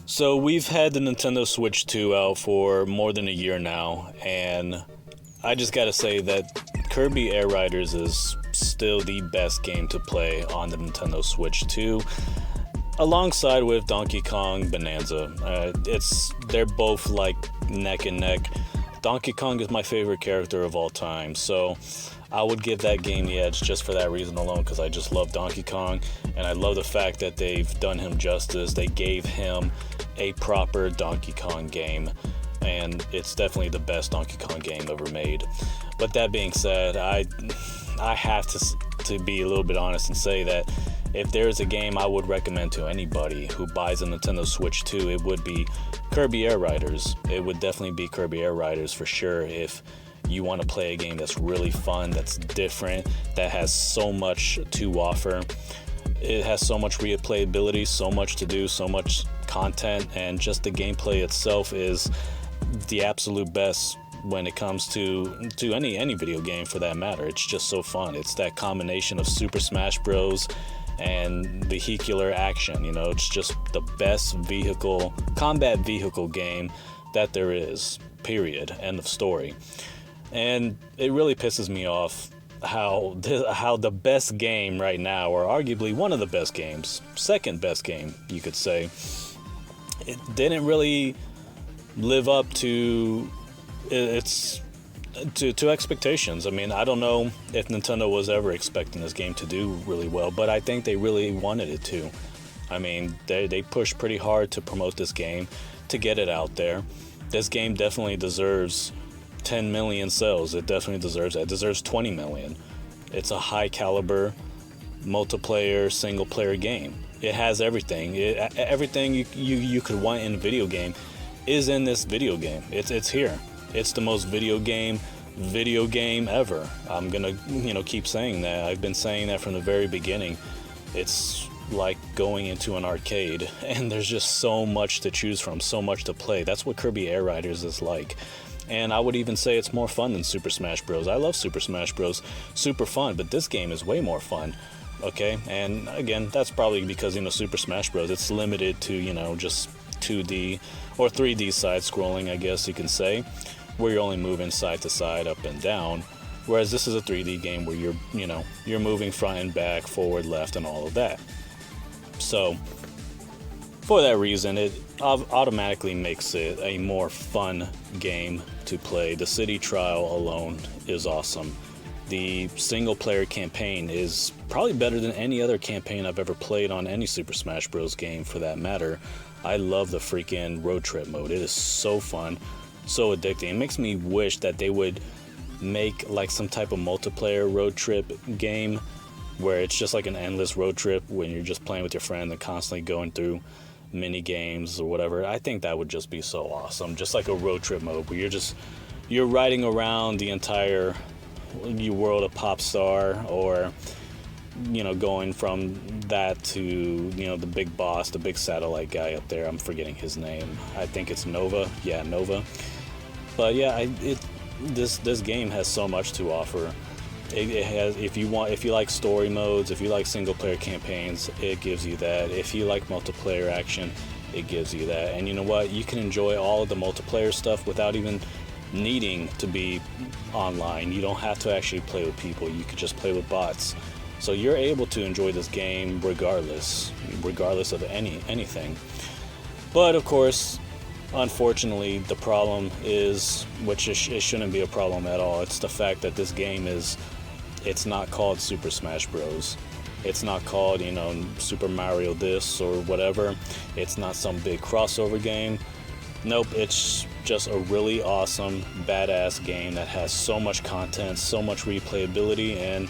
So we've had the Nintendo Switch 2 out for more than a year now, and I just gotta say that Kirby Air Riders is still the best game to play on the Nintendo Switch 2, alongside with Donkey Kong Bonanza. They're both like neck and neck. Donkey Kong is my favorite character of all time, so I would give that game the edge just for that reason alone, because I just love Donkey Kong, and I love the fact that they've done him justice. They gave him a proper Donkey Kong game, and it's definitely the best Donkey Kong game ever made. But that being said, I have to be a little bit honest and say that if there is a game I would recommend to anybody who buys a Nintendo Switch 2, it would be Kirby Air Riders. It would definitely be Kirby Air Riders for sure if you want to play a game that's really fun, that's different, that has so much to offer. It has so much replayability, so much to do, so much content, and just the gameplay itself is the absolute best when it comes to any video game for that matter. It's just so fun. It's that combination of Super Smash Bros. And vehicular action. It's just the best combat vehicle game that there is, period, end of story. And it really pisses me off how the best game right now, or arguably one of the best games, second best game you could say, it didn't really live up to to expectations. I mean, I don't know if Nintendo was ever expecting this game to do really well, but I think they really wanted it to. I mean, they pushed pretty hard to promote this game, to get it out there. This game definitely deserves 10 million sales. It definitely deserves that. It deserves 20 million. It's a high caliber multiplayer single player game. It has everything. Everything you could want in a video game is in this video game. It's here. It's the most video game ever. I'm gonna keep saying that. I've been saying that from the very beginning. It's like going into an arcade, and there's just so much to choose from, so much to play. That's what Kirby Air Riders is like. And I would even say it's more fun than Super Smash Bros. I love Super Smash Bros. Super fun, but this game is way more fun. Okay, and again, that's probably because Super Smash Bros. It's limited to just 2D or 3D side scrolling, I guess you can say, where you're only moving side to side, up and down. Whereas this is a 3D game where you're moving front and back, forward, left, and all of that. So for that reason, it automatically makes it a more fun game to play. The city trial alone is awesome. The single player campaign is probably better than any other campaign I've ever played on any Super Smash Bros. Game for that matter. I love the freaking road trip mode. It is so fun, so addicting. It makes me wish that they would make like some type of multiplayer road trip game where it's just like an endless road trip when you're just playing with your friend and constantly going through mini games or whatever. I think that would just be so awesome. Just like a road trip mode where you're riding around the entire world of Popstar, or going from that to the big boss, the big satellite guy up there. I'm forgetting his name. I think it's Nova. Yeah, Nova. But yeah, this game has so much to offer. It has, if you like story modes, if you like single player campaigns, it gives you that. If you like multiplayer action, it gives you that. And you know what? You can enjoy all of the multiplayer stuff without even needing to be online. You don't have to actually play with people. You could just play with bots. So you're able to enjoy this game regardless of anything. But of course, unfortunately, the problem is, which it shouldn't be a problem at all, it's the fact that this game it's not called Super Smash Bros. It's not called, Super Mario this or whatever. It's not some big crossover game. Nope, it's just a really awesome, badass game that has so much content, so much replayability, and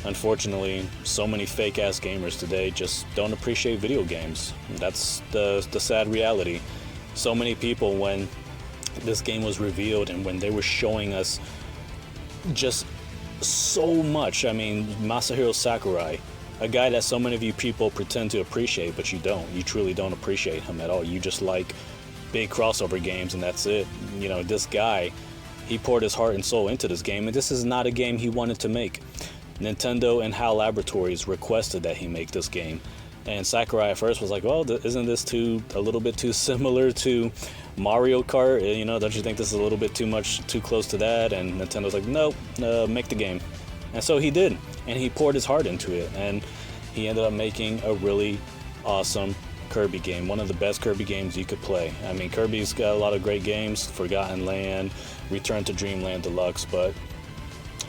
unfortunately, so many fake-ass gamers today just don't appreciate video games. That's the sad reality. So many people, when this game was revealed and when they were showing us just so much, I mean, Masahiro Sakurai, a guy that so many of you people pretend to appreciate, but you don't. You truly don't appreciate him at all. You just like big crossover games, and that's it. This guy, he poured his heart and soul into this game, and this is not a game he wanted to make. Nintendo and HAL Laboratories requested that he make this game, And Sakurai at first was like, well, isn't this a little bit too similar to Mario Kart? You know, don't you think this is a little bit too close to that? And Nintendo's like, nope, make the game. And so he did, and he poured his heart into it, and he ended up making a really awesome Kirby game, one of the best Kirby games you could play. I mean, Kirby's got a lot of great games, Forgotten Land, Return to Dreamland Deluxe, but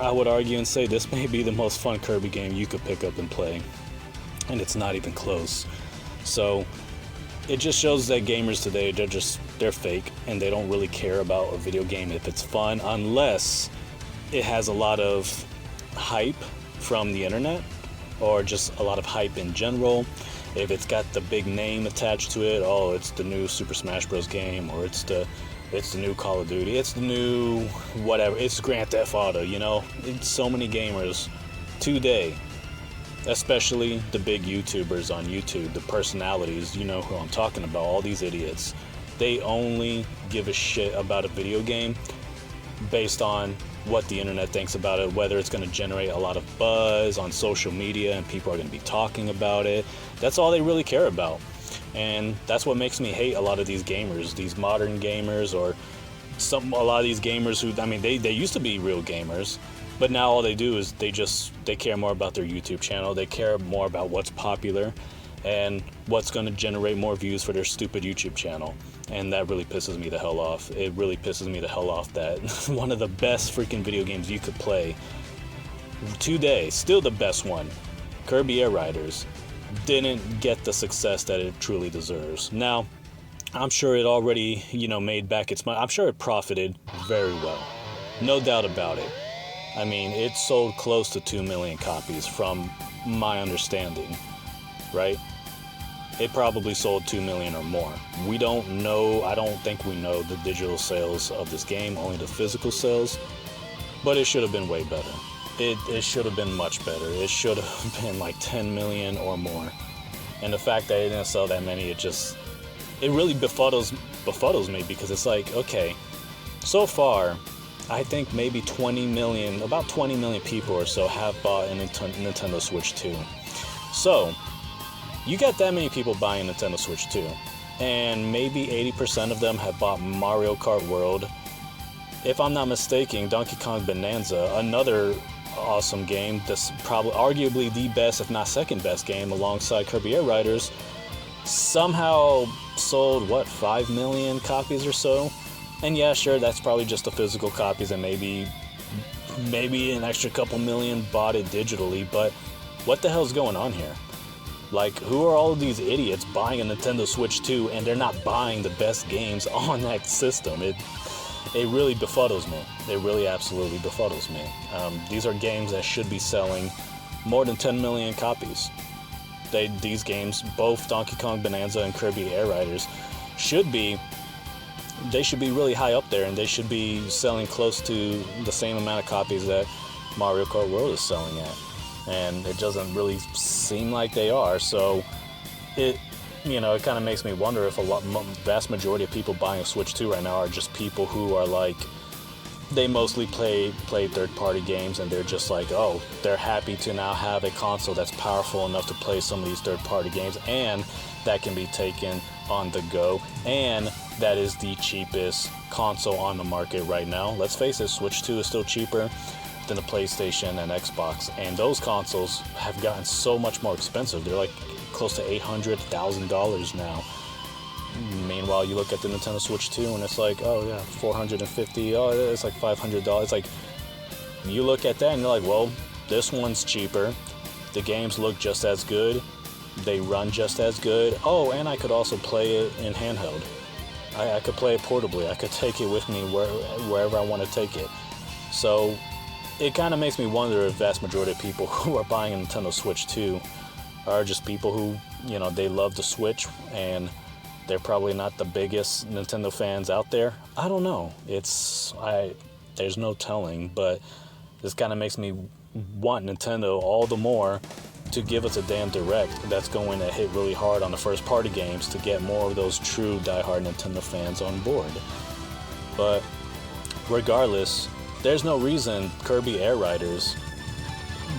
I would argue and say this may be the most fun Kirby game you could pick up and play, and it's not even close. So it just shows that gamers today, they're fake, and they don't really care about a video game if it's fun, unless it has a lot of hype from the internet, or just a lot of hype in general. If it's got the big name attached to it, oh, it's the new Super Smash Bros. Game, or it's the new Call of Duty, it's the new whatever, it's Grand Theft Auto, you know? It's so many gamers today, especially the big YouTubers on YouTube, the personalities, you know who I'm talking about, all these idiots. They only give a shit about a video game based on what the internet thinks about it, whether it's going to generate a lot of buzz on social media and people are going to be talking about it. That's all they really care about. And that's what makes me hate a lot of these gamers, these modern gamers, or a lot of these gamers who, I mean, they used to be real gamers, but now all they do is they care more about their YouTube channel. They care more about what's popular and what's going to generate more views for their stupid YouTube channel. And that really pisses me the hell off. It really pisses me the hell off that one of the best freaking video games you could play today, still the best one, Kirby Air Riders, didn't get the success that it truly deserves. Now, I'm sure it already, made back its money. I'm sure it profited very well. No doubt about it. I mean, it sold close to 2 million copies from my understanding, right? It probably sold 2 million or more. We don't know, I don't think we know the digital sales of this game, only the physical sales, but it should have been way better. It should have been much better. It should have been like 10 million or more. And the fact that it didn't sell that many, it really befuddles me, because it's like, okay, so far, I think maybe about 20 million people or so have bought a Nintendo Switch 2. So, you got that many people buying a Nintendo Switch 2, and maybe 80% of them have bought Mario Kart World. If I'm not mistaken, Donkey Kong Bonanza, another awesome game, that's probably arguably the best, if not second best game alongside Kirby Air Riders, somehow sold, 5 million copies or so? And yeah, sure, that's probably just the physical copies, and maybe an extra couple million bought it digitally, but what the hell's going on here? Like, who are all of these idiots buying a Nintendo Switch 2 and they're not buying the best games on that system? It really befuddles me. It really absolutely befuddles me. These are games that should be selling more than 10 million copies. These games, both Donkey Kong Bonanza and Kirby Air Riders, should be really high up there, and they should be selling close to the same amount of copies that Mario Kart World is selling at. And it doesn't really seem like they are, so it kind of makes me wonder if vast majority of people buying a Switch 2 right now are just people who are like, they mostly play third-party games, and they're just like, oh, they're happy to now have a console that's powerful enough to play some of these third-party games, and that can be taken on the go, and that is the cheapest console on the market right now. Let's face it, Switch 2 is still cheaper than the PlayStation and Xbox, and those consoles have gotten so much more expensive. They're like close to $800,000 now. Meanwhile, you look at the Nintendo Switch 2 and it's like, oh yeah, $450, oh, it's like $500. It's like, you look at that and you're like, well, this one's cheaper, the games look just as good, they run just as good, oh, and I could also play it in handheld. I could play it portably, I could take it with me wherever I want to take it. So it kind of makes me wonder if vast majority of people who are buying a Nintendo Switch 2 are just people who, they love the Switch, and they're probably not the biggest Nintendo fans out there. I don't know. There's no telling, but this kind of makes me want Nintendo all the more to give us a damn direct that's going to hit really hard on the first-party games to get more of those true diehard Nintendo fans on board. But regardless, there's no reason Kirby Air Riders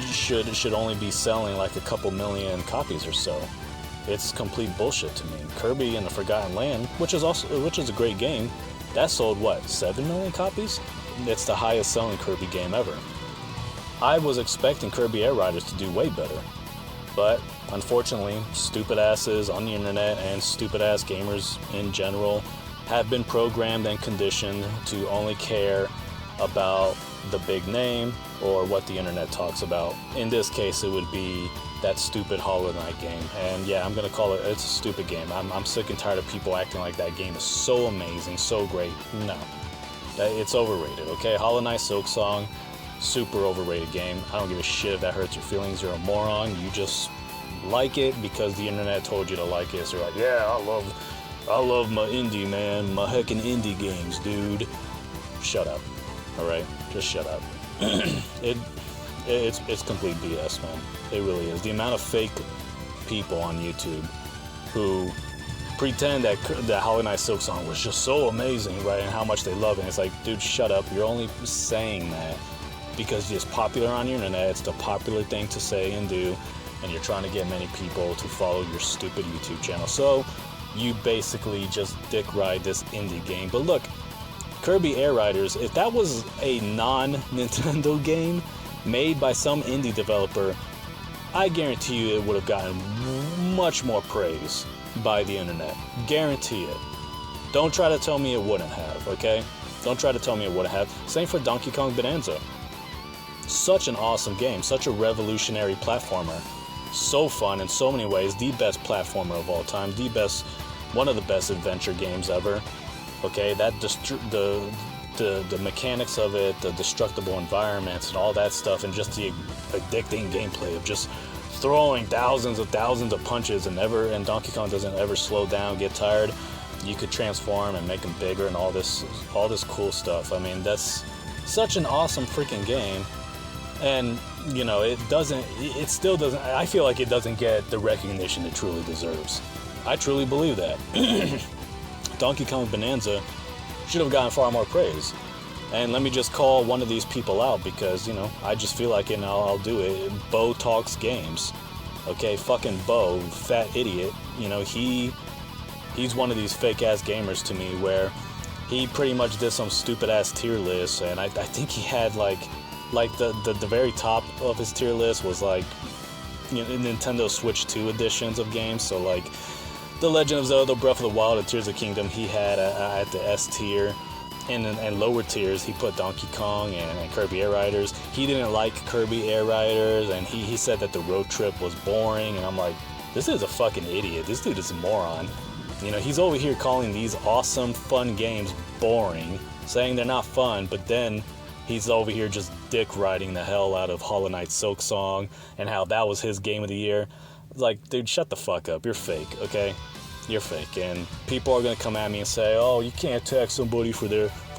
should only be selling like a couple million copies or so. it's complete bullshit to me. Kirby and the Forgotten Land, which is a great game, that sold what, 7 million copies? It's the highest selling Kirby game ever. I was expecting Kirby Air Riders to do way better, but unfortunately, stupid asses on the internet and stupid ass gamers in general have been programmed and conditioned to only care about the big name or what the internet talks about. In this case, it would be that stupid Hollow Knight game. And yeah, I'm gonna call it's a stupid game. I'm sick and tired of people acting like that game is so amazing, so great. No, it's overrated, okay? Hollow Knight Silksong, super overrated game. I don't give a shit if that hurts your feelings. You're a moron. You just like it because the internet told you to like it. So you're like, yeah, I love my indie, man. My heckin' indie games, dude. Shut up. Alright? Just shut up. It's complete BS, man. It really is. The amount of fake people on YouTube who pretend that Hollow Knight Silksong was just so amazing, right? And how much they love it. And it's like, dude, shut up. You're only saying that because it's popular on the internet. It's the popular thing to say and do. And you're trying to get many people to follow your stupid YouTube channel. So you basically just dick ride this indie game. But look, Kirby Air Riders, if that was a non-Nintendo game made by some indie developer, I guarantee you it would have gotten much more praise by the internet. Guarantee it. Don't try to tell me it wouldn't have, okay? Don't try to tell me it wouldn't have. Same for Donkey Kong Bonanza. Such an awesome game, such a revolutionary platformer. So fun in so many ways, the best platformer of all time, one of the best adventure games ever. Okay, that the mechanics of it, the destructible environments and all that stuff, and just the addicting gameplay of just throwing thousands of punches and Donkey Kong doesn't ever slow down, get tired. You could transform and make him bigger and all this cool stuff. I mean, that's such an awesome freaking game. And, you know, it still doesn't, I feel like it doesn't get the recognition it truly deserves. I truly believe that. Donkey Kong Bonanza should have gotten far more praise. And let me just call one of these people out because, you know, I just feel like it and I'll do it. Bo Talks Games. Okay, fucking Bo, fat idiot. You know, he's one of these fake ass gamers to me where he pretty much did some stupid ass tier list, and I think he had like the very top of his tier list was like, you know, Nintendo Switch 2 editions of games. So like The Legend of Zelda Breath of the Wild and Tears of the Kingdom he had at the S tier. And lower tiers, he put Donkey Kong and Kirby Air Riders. He didn't like Kirby Air Riders, and he said that the road trip was boring. And I'm like, this is a fucking idiot. This dude is a moron. You know, he's over here calling these awesome, fun games boring, saying they're not fun, but then he's over here just dick riding the hell out of Hollow Knight Silksong and how that was his game of the year. Like, dude, shut the fuck up. You're fake, okay? You're fake, and people are gonna come at me and say, "Oh, you can't attack somebody for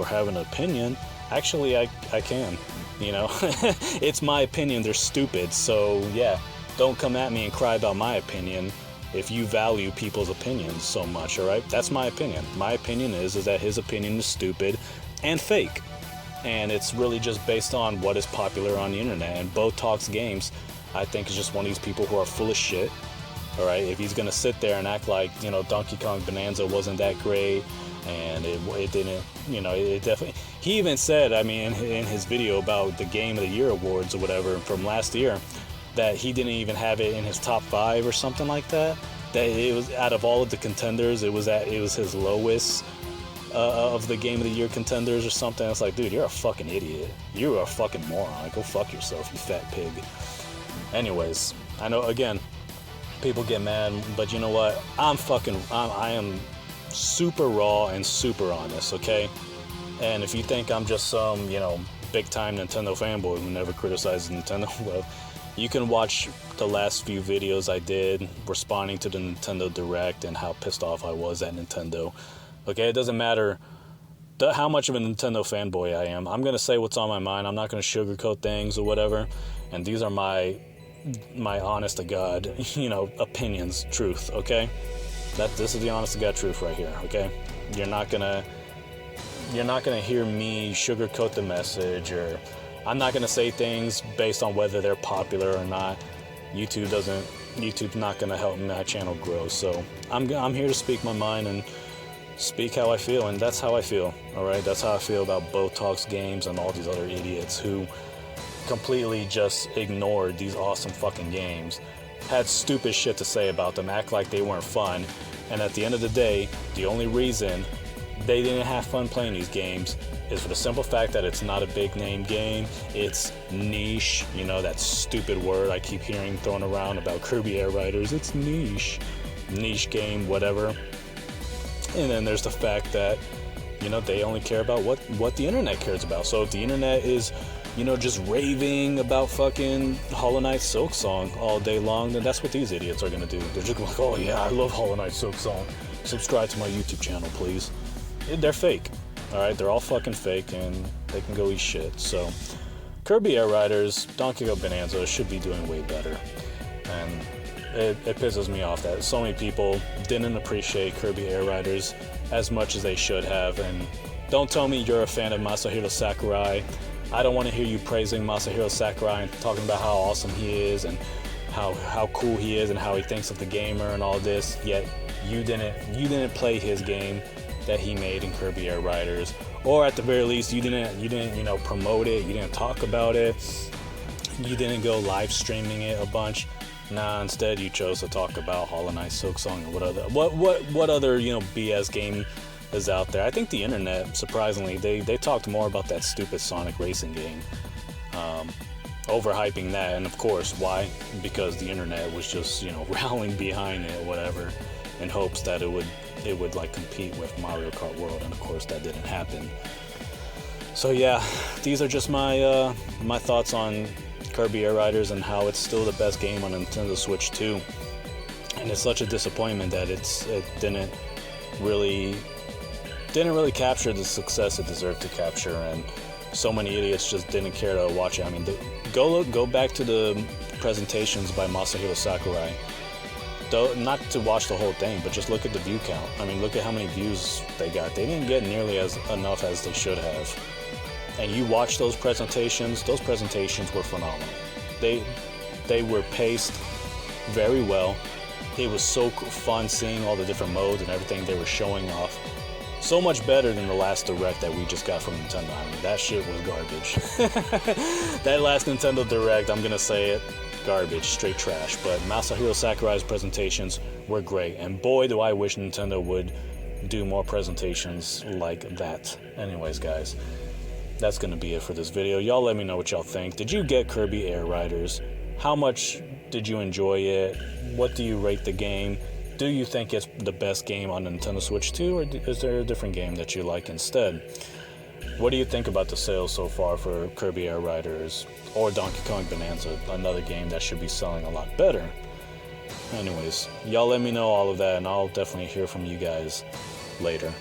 having an opinion." Actually, I can. You know, it's my opinion. They're stupid, so yeah, don't come at me and cry about my opinion if you value people's opinions so much. All right, that's my opinion. My opinion is that his opinion is stupid and fake, and it's really just based on what is popular on the internet. And Bo Talks Games, I think, is just one of these people who are full of shit. All right, if he's gonna sit there and act like, you know, Donkey Kong Bonanza wasn't that great, and it didn't, you know, it definitely. He even said, I mean, in his video about the Game of the Year awards or whatever from last year, that he didn't even have it in his top 5 or something like that. That it was out of all of the contenders, it was his lowest of the Game of the Year contenders or something. It's like, dude, you're a fucking idiot. You are a fucking moron. Like, go fuck yourself, you fat pig. Anyways, I know again. People get mad, but you know what? I am super raw and super honest, okay? And if you think I'm just some, you know, big-time Nintendo fanboy who never criticizes Nintendo, well, you can watch the last few videos I did responding to the Nintendo Direct and how pissed off I was at Nintendo. Okay, it doesn't matter how much of a Nintendo fanboy I am. I'm going to say what's on my mind. I'm not going to sugarcoat things or whatever. And these are my honest to God, you know, opinions, truth, okay? This is the honest to God truth right here, okay? You're not gonna hear me sugarcoat the message, or I'm not gonna say things based on whether they're popular or not. YouTube doesn't YouTube's not going to help my channel grow. So I'm here to speak my mind and speak how I feel, and that's how I feel. All right, that's how I feel about Botox games and all these other idiots who completely just ignored these awesome fucking games, had stupid shit to say about them, act like they weren't fun, and at the end of the day, the only reason they didn't have fun playing these games is for the simple fact that it's not a big name game. It's niche, you know, that stupid word I keep hearing thrown around about Kirby Air Riders. It's niche game, whatever. And then there's the fact that, you know, they only care about what the internet cares about. So if the internet is, you know, just raving about fucking Hollow Knight Silk Song all day long, then that's what these idiots are gonna do. They're just like, oh yeah, I love Hollow Knight Silk Song. Subscribe to my YouTube channel, please. They're fake. Alright, they're all fucking fake, and they can go eat shit. So, Kirby Air Riders, Donkey Kong Bonanza should be doing way better. And it pisses me off that so many people didn't appreciate Kirby Air Riders as much as they should have. And don't tell me you're a fan of Masahiro Sakurai. I don't want to hear you praising Masahiro Sakurai and talking about how awesome he is and how cool he is and how he thinks of the gamer and all this. Yet you didn't play his game that he made in Kirby Air Riders, or at the very least you didn't you know, promote it, you didn't talk about it, you didn't go live streaming it a bunch. Nah, instead you chose to talk about Hollow Knight Silk Song or what other, you know, BS game is out there. I think the internet, surprisingly, they talked more about that stupid Sonic racing game, overhyping that. And of course, why? Because the internet was just, you know, rallying behind it or whatever in hopes that it would like compete with Mario Kart World, and of course that didn't happen. So yeah, these are just my my thoughts on Kirby Air Riders and how it's still the best game on Nintendo Switch 2. And it's such a disappointment that it didn't really capture the success it deserved to capture, and so many idiots just didn't care to watch it. I mean, go back to the presentations by Masahiro Sakurai. Not to watch the whole thing, but just look at the view count. I mean, look at how many views they got. They didn't get nearly enough as they should have. And you watch those presentations were phenomenal. They were paced very well. It was so fun seeing all the different modes and everything they were showing off. So much better than the last Direct that we just got from Nintendo. I mean, that shit was garbage. That last Nintendo Direct, I'm gonna say it, garbage, straight trash. But Masahiro Sakurai's presentations were great, and boy do I wish Nintendo would do more presentations like that. Anyways, guys, that's gonna be it for this video. Y'all let me know what y'all think. Did you get Kirby Air Riders? How much did you enjoy it? What do you rate the game? Do you think it's the best game on Nintendo Switch 2, or is there a different game that you like instead? What do you think about the sales so far for Kirby Air Riders or Donkey Kong Bonanza, another game that should be selling a lot better? Anyways, y'all let me know all of that, and I'll definitely hear from you guys later.